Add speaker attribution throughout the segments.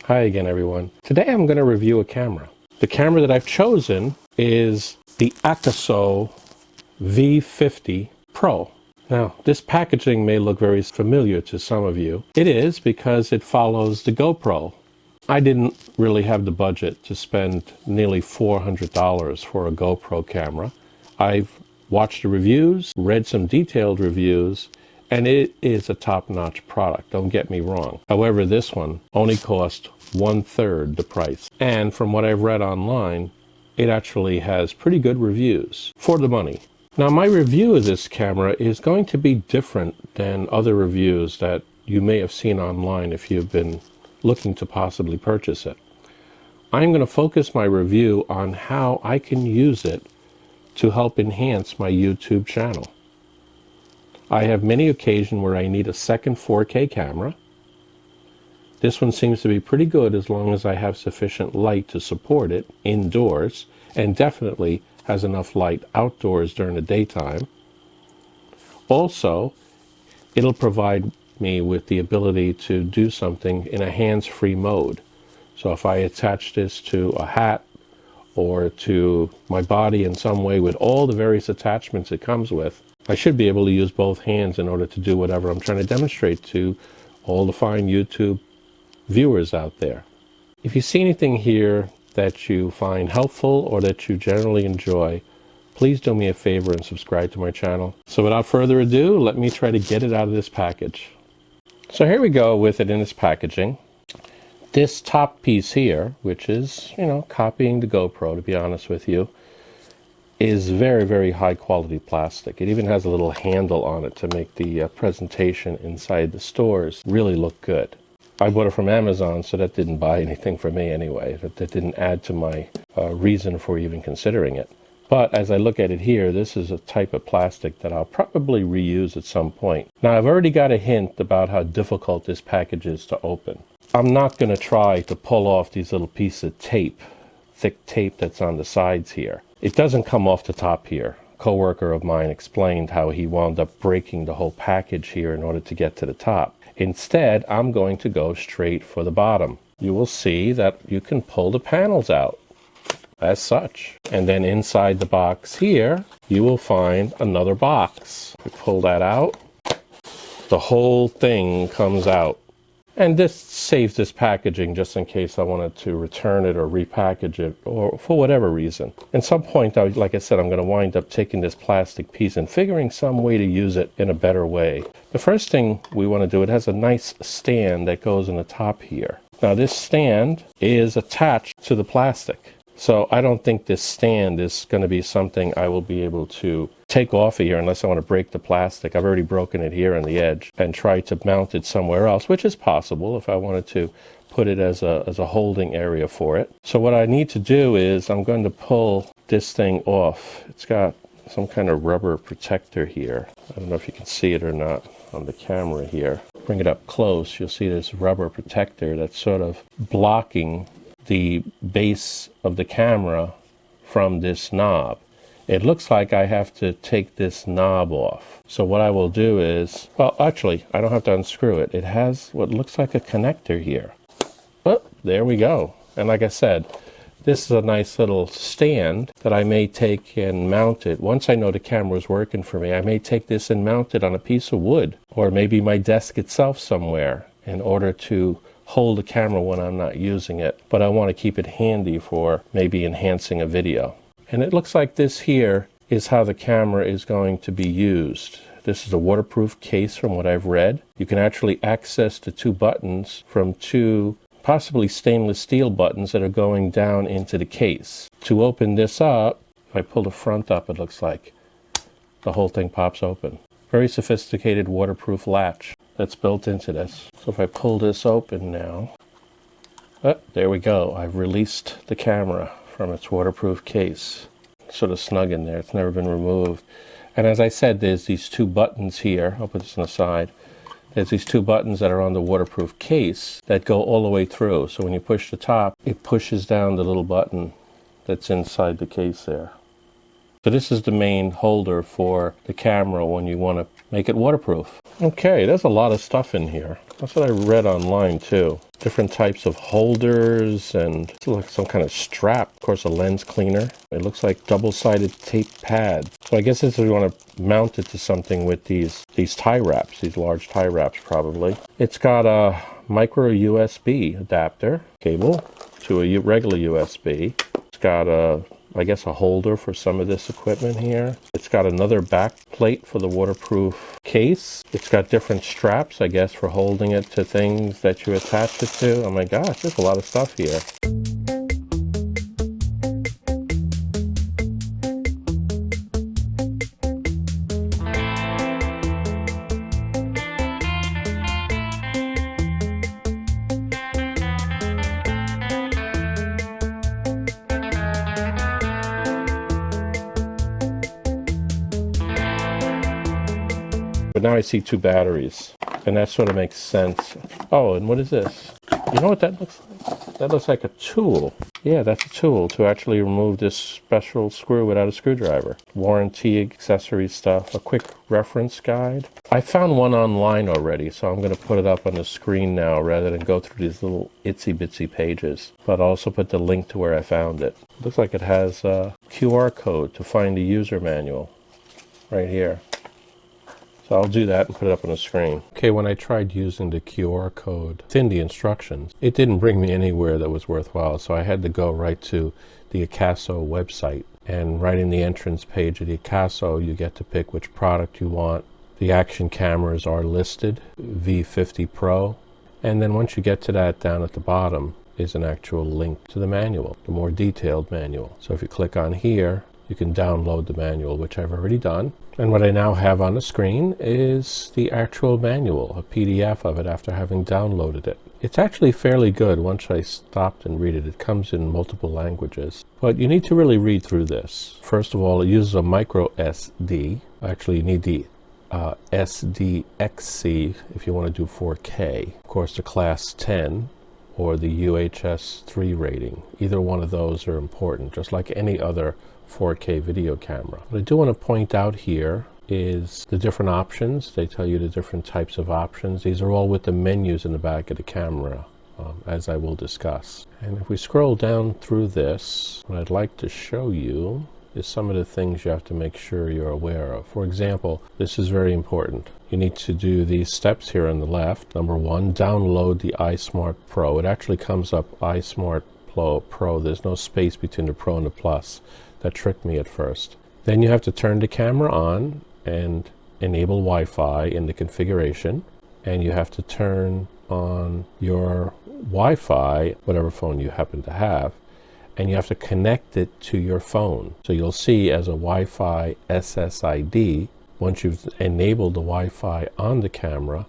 Speaker 1: Hi again, everyone. Today I'm going to review a camera. The camera that I've chosen is the AKASO V50 Pro. Now, this packaging may look very familiar to some of you. It is because it follows the GoPro. I didn't really have the budget to spend nearly $400 for a GoPro camera. I've watched the reviews, read some detailed reviews, and it is a top-notch product, don't get me wrong. However, this one only cost 1/3 the price. And from what I've read online, it actually has pretty good reviews for the money. Now, my review of this camera is going to be different than other reviews that you may have seen online if you've been looking to possibly purchase it. I'm going to focus my review on how I can use it to help enhance my YouTube channel. I have many occasions where I need a second 4K camera. This one seems to be pretty good as long as I have sufficient light to support it indoors, and definitely has enough light outdoors during the daytime. Also, it'll provide me with the ability to do something in a hands-free mode. So if I attach this to a hat or to my body in some way with all the various attachments it comes with, I should be able to use both hands in order to do whatever I'm trying to demonstrate to all the fine YouTube viewers out there. If you see anything here that you find helpful or that you generally enjoy, please do me a favor and subscribe to my channel. So without further ado, let me try to get it out of this package. So here we go with it in this packaging. This top piece here, which is, copying the GoPro, to be honest with you, is very, very high quality plastic. It even has a little handle on it to make the presentation inside the stores really look good. I bought it from Amazon, so that didn't buy anything for me anyway. That didn't add to my reason for even considering it. But as I look at it here, this is a type of plastic that I'll probably reuse at some point. Now, I've already got a hint about how difficult this package is to open. I'm not going to try to pull off these little pieces of tape, thick tape that's on the sides here. It doesn't come off the top here. A coworker of mine explained how he wound up breaking the whole package here in order to get to the top. Instead, I'm going to go straight for the bottom. You will see that you can pull the panels out as such. And then inside the box here, you will find another box. You pull that out, the whole thing comes out. And this saves this packaging just in case I wanted to return it or repackage it or for whatever reason. At some point, like I said, I'm going to wind up taking this plastic piece and figuring some way to use it in a better way. The first thing we want to do, it has a nice stand that goes in the top here. Now this stand is attached to the plastic. So I don't think this stand is going to be something I will be able to take off of here unless I want to break the plastic. I've already broken it here on the edge and try to mount it somewhere else, which is possible if I wanted to put it as a holding area for it. So what I need to do is I'm going to pull this thing off. It's got some kind of rubber protector here. I don't know if you can see it or not on the camera here. Bring it up close, you'll see this rubber protector that's sort of blocking the base of the camera from this knob. It looks like I have to take this knob off. So what I will do is, well, actually, I don't have to unscrew it. It has what looks like a connector here. Oh, there we go. And like I said, this is a nice little stand that I may take and mount it. Once I know the camera is working for me, I may take this and mount it on a piece of wood or maybe my desk itself somewhere in order to hold the camera when I'm not using it. But I want to keep it handy for maybe enhancing a video. And it looks like this here is how the camera is going to be used. This is a waterproof case from what I've read. You can actually access the two buttons from two possibly stainless steel buttons that are going down into the case. To open this up, if I pull the front up, it looks like the whole thing pops open. Very sophisticated waterproof latch that's built into this. So if I pull this open now, there we go. I've released the camera from its waterproof case. It's sort of snug in there. It's never been removed. And as I said, there's these two buttons here. I'll put this on the side. There's these two buttons that are on the waterproof case that go all the way through. So when you push the top, it pushes down the little button that's inside the case there. So this is the main holder for the camera when you want to make it waterproof. Okay, there's a lot of stuff in here. That's what I read online too. different types of holders, and it's like some kind of strap. Of course, a lens cleaner. It looks like double-sided tape pad. So I guess this is, we want to mount it to something with these tie wraps, these large tie wraps probably. It's got a micro USB adapter cable to a regular USB. It's got I guess a holder for some of this equipment here. It's got another back plate for the waterproof case. It's got different straps, I guess, for holding it to things that you attach it to. Oh my gosh, there's a lot of stuff here. But now I see two batteries, and that sort of makes sense. Oh, and what is this? You know what that looks like? That looks like a tool. Yeah, that's a tool to actually remove this special screw without a screwdriver. Warranty, accessory stuff, a quick reference guide. I found one online already, so I'm going to put it up on the screen now rather than go through these little itsy bitsy pages. But I'll also put the link to where I found it. Looks like it has a QR code to find the user manual right here. So I'll do that and put it up on the screen. Okay, when I tried using the QR code within the instructions, it didn't bring me anywhere that was worthwhile, so I had to go right to the AKASO website. And right in the entrance page of the AKASO, you get to pick which product you want. The action cameras are listed, V50 Pro. And then once you get to that, down at the bottom is an actual link to the manual, the more detailed manual. So if you click on here, you can download the manual, which I've already done. And what I now have on the screen is the actual manual, a PDF of it after having downloaded it. It's actually fairly good once I stopped and read it. It comes in multiple languages. But you need to really read through this. First of all, it uses a micro SD. Actually, you need the SDXC if you want to do 4K. Of course, the class 10 or the UHS 3 rating. Either one of those are important, just like any other 4K video camera. What I do want to point out here is the different options. They tell you the different types of options. These are all with the menus in the back of the camera, as I will discuss. And if we scroll down through this, what I'd like to show you is some of the things you have to make sure you're aware of. For example, this is very important. You need to do these steps here on the left. Number one, download the iSmart Pro. It actually comes up iSmart Pro. There's no space between the Pro and the Plus. That tricked me at first. Then you have to turn the camera on and enable Wi-Fi in the configuration. And you have to turn on your Wi-Fi, whatever phone you happen to have, and you have to connect it to your phone. So you'll see as a Wi-Fi SSID, once you've enabled the Wi-Fi on the camera,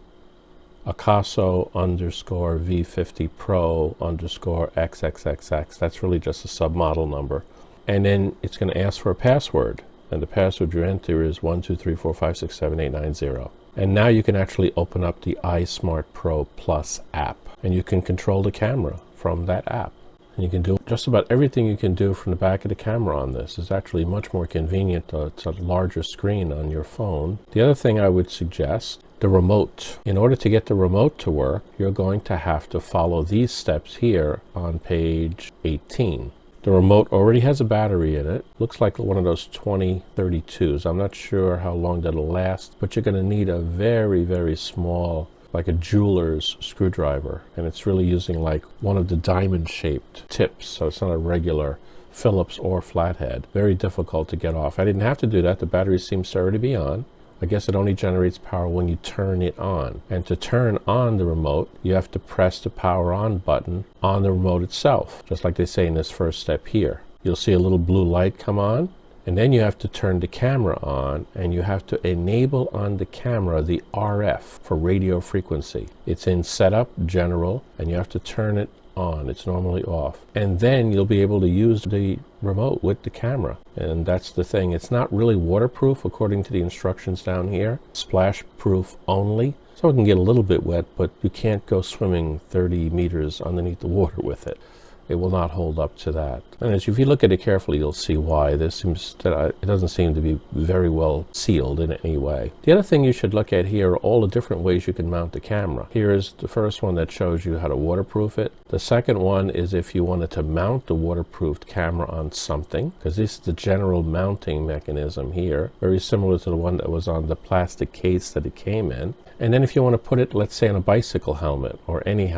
Speaker 1: AKASO _V50 Pro _XXXX. That's really just a submodel number. And then it's going to ask for a password. And the password you enter is 12345678890. And now you can actually open up the iSmart Pro Plus app. And you can control the camera from that app. And you can do just about everything you can do from the back of the camera on this. It's actually much more convenient. It's a larger screen on your phone. The other thing I would suggest, the remote. In order to get the remote to work, you're going to have to follow these steps here on page 18. The remote already has a battery in it. Looks like one of those 2032s. I'm not sure how long that'll last, but you're going to need a very, very small, like a jeweler's screwdriver. And it's really using like one of the diamond-shaped tips, so it's not a regular Phillips or flathead. Very difficult to get off. I didn't have to do that. The battery seems to already be on. I guess it only generates power when you turn it on. And to turn on the remote, you have to press the power on button on the remote itself, just like they say in this first step here. You'll see a little blue light come on, and then you have to turn the camera on, and you have to enable on the camera the RF for radio frequency. It's in setup, general, and you have to turn it on. It's normally off. And then you'll be able to use the remote with the camera. And that's the thing. It's not really waterproof according to the instructions down here. Splash proof only. So it can get a little bit wet, but you can't go swimming 30 meters underneath the water with it. it will not hold up to that. And if you look at it carefully, you'll see why. It doesn't seem to be very well sealed in any way. The other thing you should look at here are all the different ways you can mount the camera. Here is the first one that shows you how to waterproof it. The second one is if you wanted to mount the waterproofed camera on something, because this is the general mounting mechanism here, very similar to the one that was on the plastic case that it came in. And then if you want to put it, let's say, on a bicycle helmet, or any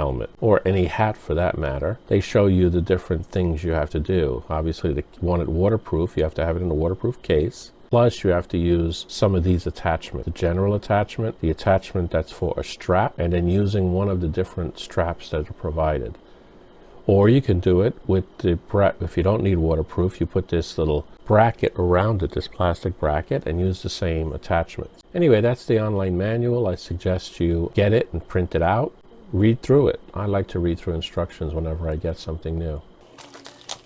Speaker 1: hat for that matter, they show you the different things you have to do. Obviously, if you want it waterproof, you have to have it in a waterproof case. Plus, you have to use some of these attachments. The general attachment, the attachment that's for a strap, and then using one of the different straps that are provided. Or you can do it with if you don't need waterproof, you put this little bracket around it, this plastic bracket, and use the same attachment. Anyway, that's the online manual. I suggest you get it and print it out. Read through it. I like to read through instructions whenever I get something new.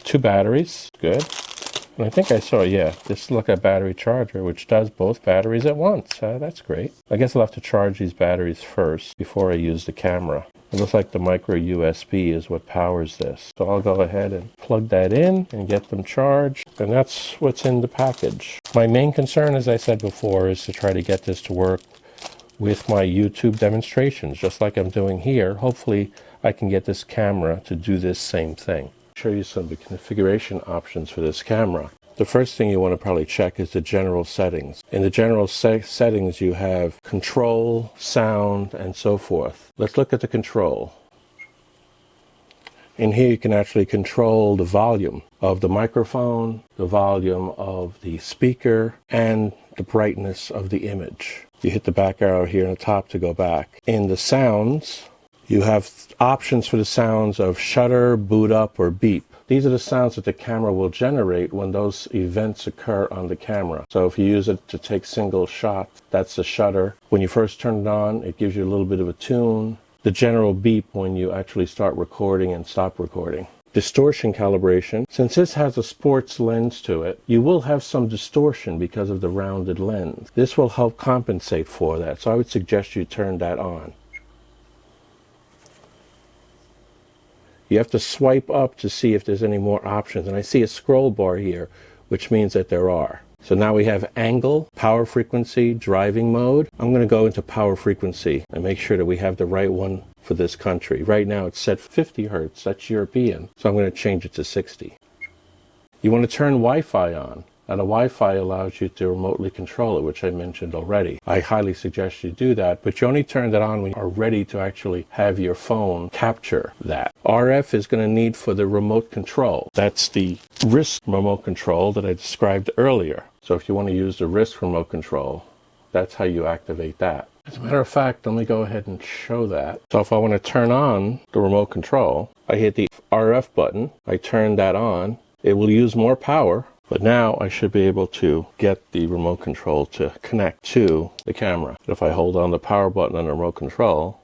Speaker 1: 2 batteries, good. And I think I saw, this is like a battery charger, which does both batteries at once. That's great. I guess I'll have to charge these batteries first before I use the camera. It looks like the micro USB is what powers this. So I'll go ahead and plug that in and get them charged. And that's what's in the package. My main concern, as I said before, is to try to get this to work with my YouTube demonstrations, just like I'm doing here. Hopefully I can get this camera to do this same thing. Show you some of the configuration options for this camera. The first thing you want to probably check is the general settings. In the general settings, you have control, sound, and so forth. Let's look at the control. In here, you can actually control the volume of the microphone, the volume of the speaker, and the brightness of the image. You hit the back arrow here on the top to go back. In the sounds, you have options for the sounds of shutter, boot up, or beep. These are the sounds that the camera will generate when those events occur on the camera. So if you use it to take single shots, that's the shutter. When you first turn it on, it gives you a little bit of a tune. The general beep when you actually start recording and stop recording. Distortion calibration. Since this has a sports lens to it, you will have some distortion because of the rounded lens. This will help compensate for that. So I would suggest you turn that on. You have to swipe up to see if there's any more options. And I see a scroll bar here, which means that there are. So now we have angle, power frequency, driving mode. I'm going to go into power frequency and make sure that we have the right one for this country. Right now it's set 50 Hertz, that's European. So I'm going to change it to 60. You want to turn Wi-Fi on. Now the Wi-Fi allows you to remotely control it, which I mentioned already. I highly suggest you do that, but you only turn that on when you are ready to actually have your phone capture that. RF is going to need for the remote control. That's the wrist remote control that I described earlier. So if you want to use the wrist remote control, that's how you activate that. As a matter of fact, let me go ahead and show that. So if I want to turn on the remote control, I hit the RF button, I turn that on, it will use more power. But now I should be able to get the remote control to connect to the camera. If I hold on the power button on the remote control,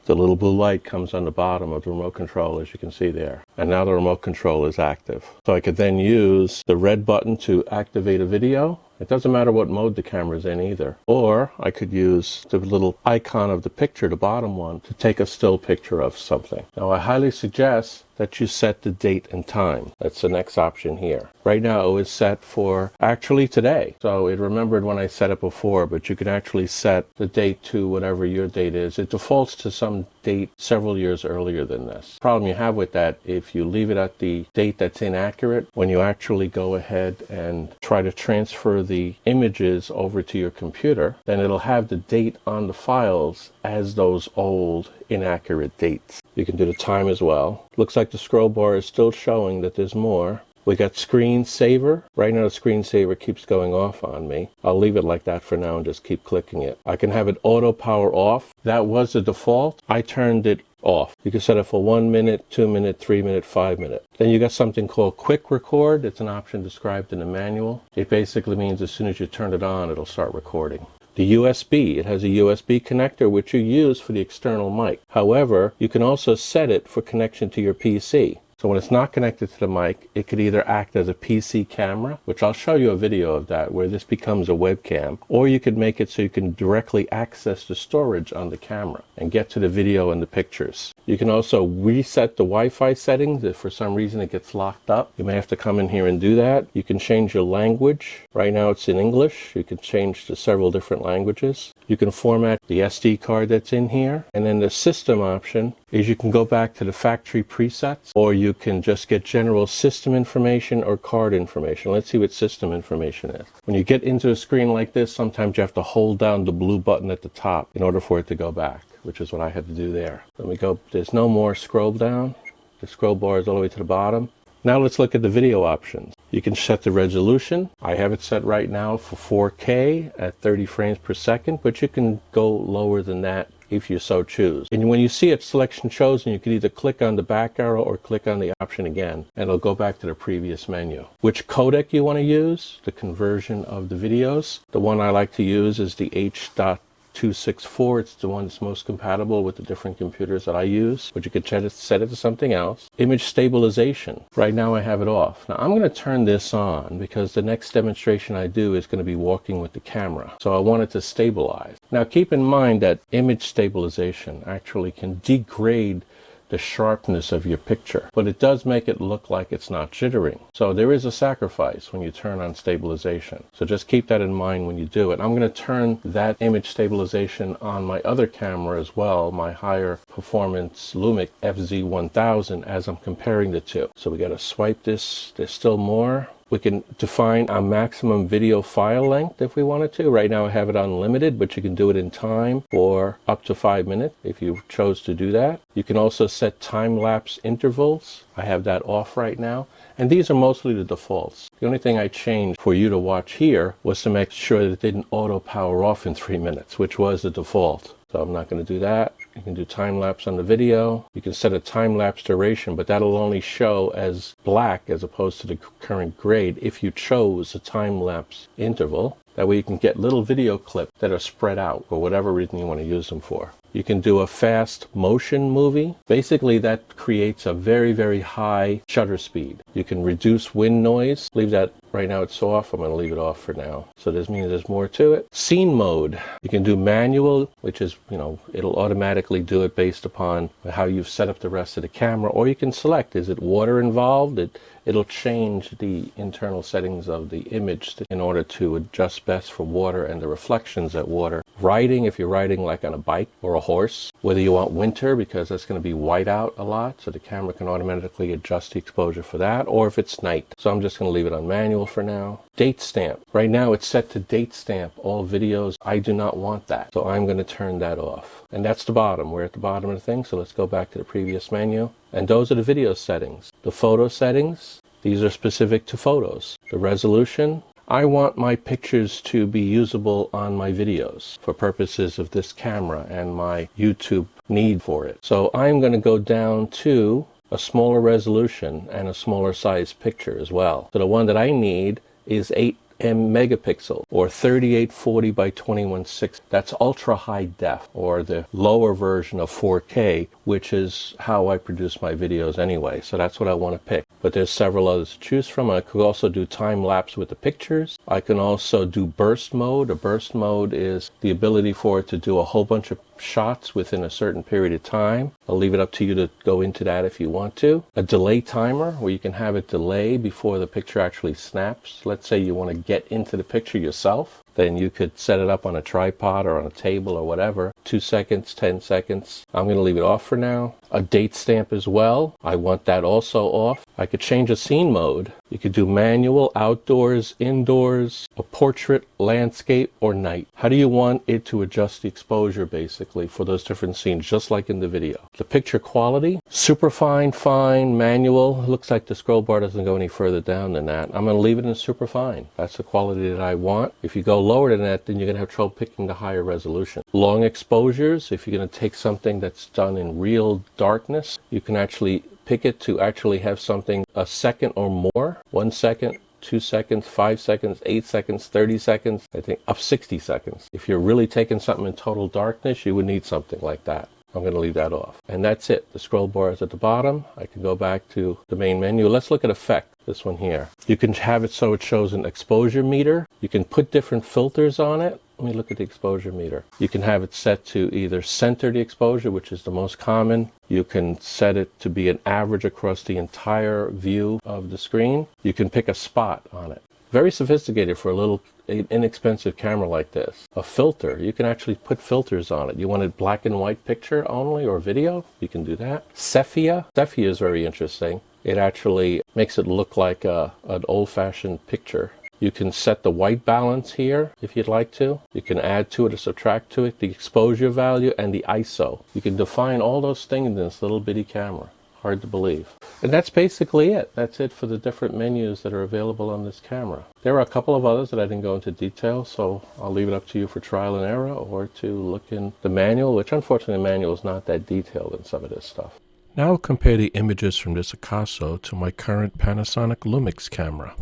Speaker 1: the little blue light comes on the bottom of the remote control, as you can see there. And now the remote control is active. So I could then use the red button to activate a video. It doesn't matter what mode the camera's in either. Or I could use the little icon of the picture, the bottom one, to take a still picture of something. Now I highly suggest that you set the date and time. That's the next option here. Right now it was set for actually today. So it remembered when I set it before, but you can actually set the date to whatever your date is. It defaults to some date several years earlier than this. The problem you have with that, if you leave it at the date that's inaccurate, when you actually go ahead and try to transfer the images over to your computer, then it'll have the date on the files as those old inaccurate dates. You can do the time as well. Looks like the scroll bar is still showing that there's more. We got screensaver. Right now the screensaver keeps going off on me. I'll leave it like that for now and just keep clicking it. I can have it auto power off. That was the default. I turned it off. You can set it for 1 minute, 2 minute, 3 minute, 5 minute. Then you got something called quick record. It's an option described in the manual. It basically means as soon as you turn it on, it'll start recording. The USB, it has a USB connector which you use for the external mic. However, you can also set it for connection to your PC. So when it's not connected to the mic, it could either act as a PC camera, which I'll show you a video of that, where this becomes a webcam, or you could make it so you can directly access the storage on the camera and get to the video and the pictures. You can also reset the Wi-Fi settings if for some reason it gets locked up. You may have to come in here and do that. You can change your language. Right now it's in English. You can change to several different languages. You can format the SD card that's in here. And then the system option is you can go back to the factory presets, or you can just get general system information or card information. Let's see what system information is. When you get into a screen like this, sometimes you have to hold down the blue button at the top in order for it to go back, which is what I had to do there. Let me go, there's no more scroll down. The scroll bar is all the way to the bottom. Now let's look at the video options. You can set the resolution. I have it set right now for 4K at 30 frames per second, but you can go lower than that if you so choose. And when you see a selection chosen, you can either click on the back arrow or click on the option again, and it'll go back to the previous menu. Which codec you want to use, the conversion of the videos. The one I like to use is the H.264. It's the one that's most compatible with the different computers that I use, but you could set it to something else. Image stabilization. Right now I have it off. Now I'm going to turn this on because the next demonstration I do is going to be walking with the camera. So I want it to stabilize. Now keep in mind that image stabilization actually can degrade the sharpness of your picture, but it does make it look like it's not jittering. So there is a sacrifice when you turn on stabilization. So just keep that in mind when you do it. I'm going to turn that image stabilization on my other camera as well, my higher performance Lumix FZ-1000, as I'm comparing the two. So we got to swipe this. There's still more. We can define a maximum video file length if we wanted to. Right now I have it unlimited, but you can do it in time for up to 5 minutes if you chose to do that. You can also set time-lapse intervals. I have that off right now. And these are mostly the defaults. The only thing I changed for you to watch here was to make sure that it didn't auto power off in 3 minutes, which was the default. So I'm not going to do that. You can do time-lapse on the video. You can set a time-lapse duration, but that'll only show as black as opposed to the current grade if you chose a time-lapse interval. That way you can get little video clips that are spread out for whatever reason you want to use them for. You can do a fast motion movie. Basically that creates a very, very high shutter speed. You can reduce wind noise. Leave that, right now it's off. I'm going to leave it off for now. So this means there's more to it. Scene mode. You can do manual, which is, it'll automatically do it based upon how you've set up the rest of the camera. Or you can select, is it water involved? It'll change the internal settings of the image in order to adjust best for water and the reflections at water. Riding, if you're riding like on a bike or a horse. Whether you want winter, because that's going to be white out a lot, so the camera can automatically adjust the exposure for that, or if it's night. So I'm just going to leave it on manual for now. Date stamp. Right now it's set to date stamp all videos. I do not want that, so I'm going to turn that off. And that's the bottom. We're at the bottom of the thing, so let's go back to the previous menu. And those are the video settings. The photo settings, these are specific to photos. The resolution, I want my pictures to be usable on my videos for purposes of this camera and my YouTube need for it. So I'm going to go down to a smaller resolution and a smaller size picture as well. So the one that I need is 8 megapixel or 3840 by 2160. That's ultra high def, or the lower version of 4K, which is how I produce my videos anyway. So that's what I want to pick. But there's several others to choose from. I could also do time lapse with the pictures. I can also do burst mode. A burst mode is the ability for it to do a whole bunch of shots within a certain period of time. I'll leave it up to you to go into that if you want to. A delay timer, where you can have it delay before the picture actually snaps. Let's say you want to get into the picture yourself. Then you could set it up on a tripod or on a table or whatever. 2 seconds, 10 seconds. I'm going to leave it off for now. A date stamp as well. I want that also off. I could change a scene mode. You could do manual, outdoors, indoors, a portrait, landscape, or night. How do you want it to adjust the exposure basically for those different scenes, just like in the video? The picture quality, super fine, fine, manual. Looks like the scroll bar doesn't go any further down than that. I'm going to leave it in super fine. That's the quality that I want. If you go lower than that, then you're going to have trouble picking the higher resolution. Long exposures, if you're going to take something that's done in real darkness, you can actually pick it to actually have something a second or more. 1 second, 2 seconds, 5 seconds, 8 seconds, 30 seconds, I think up 60 seconds. If you're really taking something in total darkness, you would need something like that. I'm going to leave that off. And that's it. The scroll bar is at the bottom. I can go back to the main menu. Let's look at effect, this one here. You can have it so it shows an exposure meter. You can put different filters on it. Let me look at the exposure meter. You can have it set to either center the exposure, which is the most common. You can set it to be an average across the entire view of the screen. You can pick a spot on it. Very sophisticated for a little inexpensive camera like this. A filter, you can actually put filters on it. You want a black and white picture only or video? You can do that. Sepia is very interesting. It actually makes it look like an old-fashioned picture. You can set the white balance here if you'd like to. You can add to it or subtract to it, the exposure value and the ISO. You can define all those things in this little bitty camera. Hard to believe. And that's basically it. That's it for the different menus that are available on this camera. There are a couple of others that I didn't go into detail, so I'll leave it up to you for trial and error or to look in the manual, which unfortunately the manual is not that detailed in some of this stuff. Now I'll compare the images from this AKASO to my current Panasonic Lumix camera.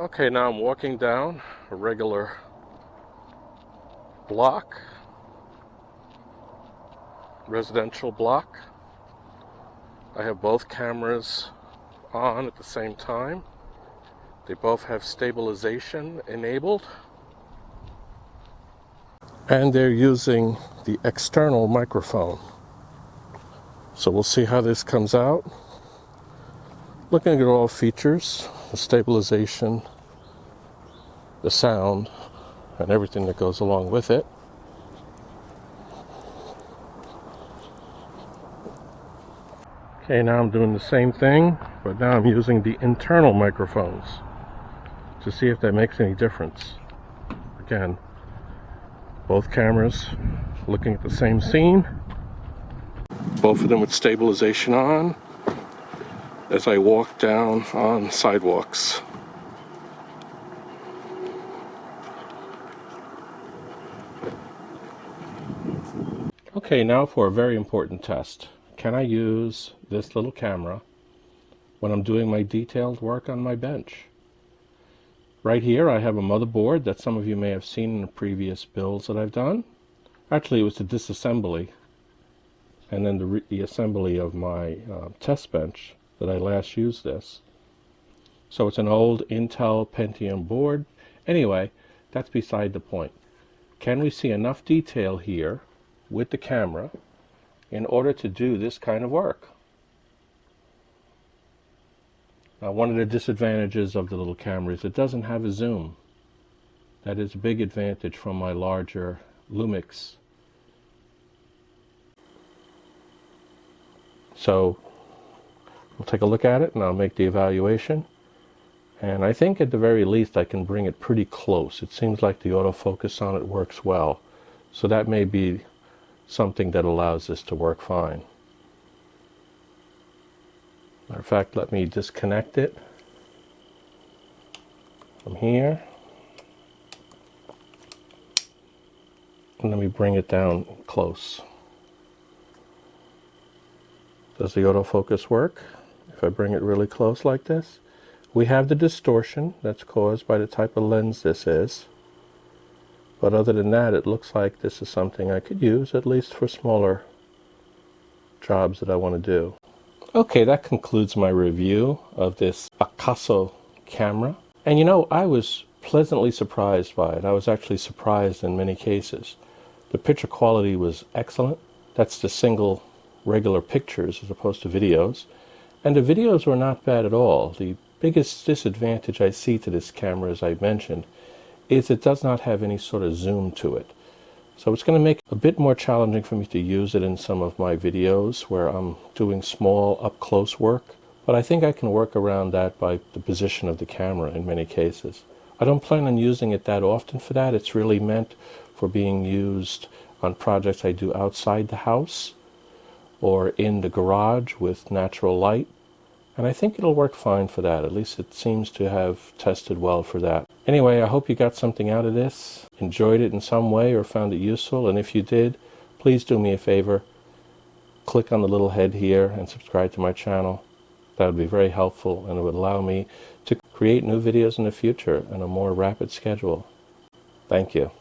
Speaker 1: Okay, now I'm walking down a regular block, residential block. I have both cameras on at the same time. They both have stabilization enabled. And they're using the external microphone. So we'll see how this comes out. Looking at all features, the stabilization, the sound, and everything that goes along with it. Okay, now I'm doing the same thing, but now I'm using the internal microphones to see if that makes any difference. Again, both cameras looking at the same scene, both of them with stabilization on as I walk down on sidewalks. Okay, now for a very important test. Can I use this little camera when I'm doing my detailed work on my bench? Right here I have a motherboard that some of you may have seen in the previous builds that I've done. Actually, it was the disassembly and then the assembly of my test bench that I last used this. So it's an old Intel Pentium board. Anyway, that's beside the point. Can we see enough detail here with the camera in order to do this kind of work? Now, one of the disadvantages of the little camera is it doesn't have a zoom. That is a big advantage from my larger Lumix. So we'll take a look at it and I'll make the evaluation. And I think at the very least I can bring it pretty close. It seems like the autofocus on it works well. So that may be something that allows this to work fine. Matter of fact, let me disconnect it from here. And let me bring it down close. Does the autofocus work if I bring it really close like this? We have the distortion that's caused by the type of lens this is. But other than that, it looks like this is something I could use, at least for smaller jobs that I want to do. Okay, that concludes my review of this AKASO camera. And you know, I was pleasantly surprised by it. I was actually surprised in many cases. The picture quality was excellent. That's the single regular pictures as opposed to videos. And the videos were not bad at all. The biggest disadvantage I see to this camera, as I mentioned, is it does not have any sort of zoom to it. So it's going to make it a bit more challenging for me to use it in some of my videos where I'm doing small up-close work. But I think I can work around that by the position of the camera in many cases. I don't plan on using it that often for that. It's really meant for being used on projects I do outside the house or in the garage with natural light. And I think it'll work fine for that. At least it seems to have tested well for that. Anyway, I hope you got something out of this, enjoyed it in some way, or found it useful. And if you did, please do me a favor. Click on the little head here and subscribe to my channel. That would be very helpful, and it would allow me to create new videos in the future in a more rapid schedule. Thank you.